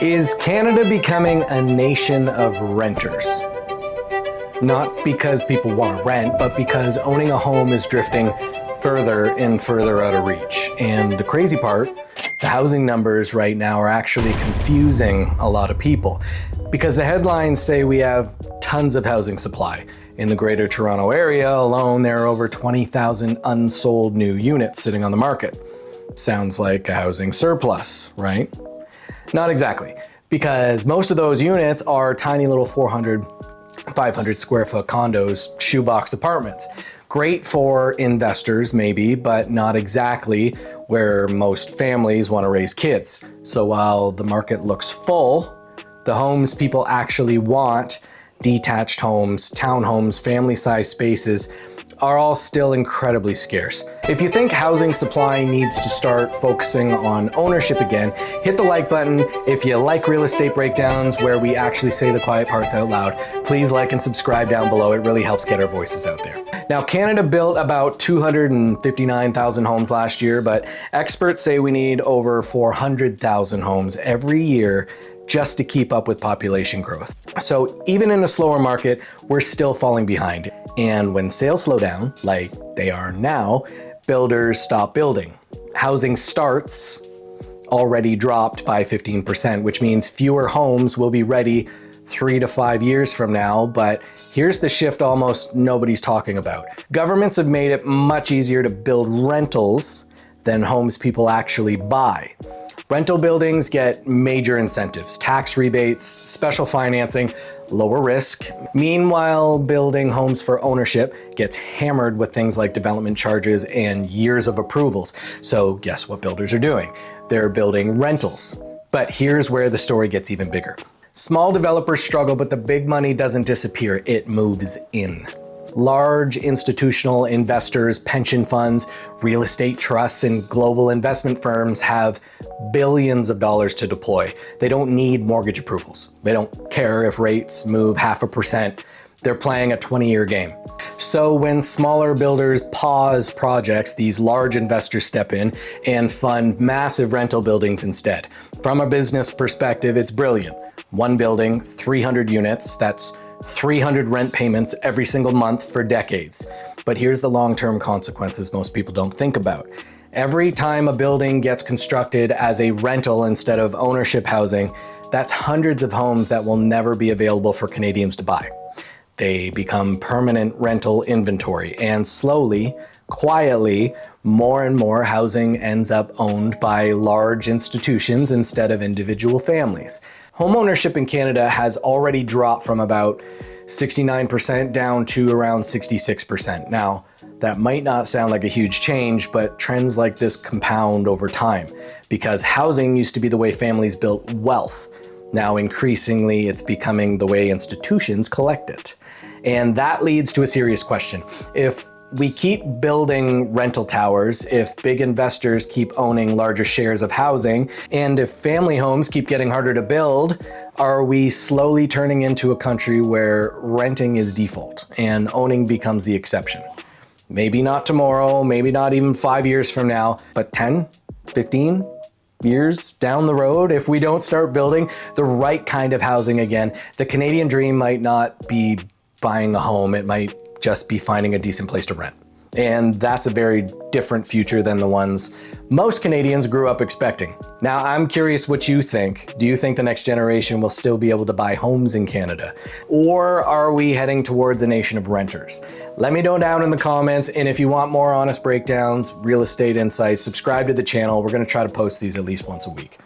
Is Canada becoming a nation of renters? Not because people want to rent, but because owning a home is drifting further and further out of reach. And the crazy part, the housing numbers right now are actually confusing a lot of people, because the headlines say we have tons of housing supply. In the Greater Toronto Area alone, there are over 20,000 unsold new units sitting on the market. Sounds like a housing surplus, right? Not exactly, because most of those units are tiny little 400, 500 square foot condos, shoebox apartments. Great for investors maybe, but not exactly where most families want to raise kids. So while the market looks full, the homes people actually want, detached homes, townhomes, family-sized spaces, are all still incredibly scarce. If you think housing supply needs to start focusing on ownership again, hit the like button. If you like real estate breakdowns where we actually say the quiet parts out loud, please like and subscribe down below. It really helps get our voices out there. Now, Canada built about 259,000 homes last year, but experts say we need over 400,000 homes every year just to keep up with population growth. So even in a slower market, we're still falling behind. And when sales slow down, like they are now, builders stop building. Housing starts already dropped by 15%, which means fewer homes will be ready 3 to 5 years from now. But here's the shift almost nobody's talking about. Governments have made it much easier to build rentals than homes people actually buy. Rental buildings get major incentives, tax rebates, special financing, lower risk. Meanwhile, building homes for ownership gets hammered with things like development charges and years of approvals. So guess what builders are doing? They're building rentals. But here's where the story gets even bigger. Small developers struggle, but the big money doesn't disappear, it moves in. Large institutional investors, pension funds, real estate trusts, and global investment firms have billions of dollars to deploy. They don't need mortgage approvals. They don't care if rates move 0.5%. They're playing a 20-year game. So when smaller builders pause projects, these large investors step in and fund massive rental buildings instead. From a business perspective, it's brilliant. One building, 300 units, that's 300 rent payments every single month for decades. But here's the long-term consequences most people don't think about. Every time a building gets constructed as a rental instead of ownership housing, that's hundreds of homes that will never be available for Canadians to buy. They become permanent rental inventory, and slowly, quietly, more and more housing ends up owned by large institutions instead of individual families. Homeownership in Canada has already dropped from about 69% down to around 66%. Now, that might not sound like a huge change, but trends like this compound over time, because housing used to be the way families built wealth. Now, increasingly, it's becoming the way institutions collect it. And that leads to a serious question. If we keep building rental towers, if big investors keep owning larger shares of housing, and if family homes keep getting harder to build, are we slowly turning into a country where renting is default and owning becomes the exception? Maybe not tomorrow, maybe not even 5 years from now, but 10, 15 years down the road, if we don't start building the right kind of housing again, the Canadian dream might not be buying a home, it might just be finding a decent place to rent. And that's a very different future than the ones most Canadians grew up expecting. Now, I'm curious what you think. Do you think the next generation will still be able to buy homes in Canada? Or are we heading towards a nation of renters? Let me know down in the comments, and if you want more honest breakdowns, real estate insights, subscribe to the channel. We're gonna try to post these at least once a week.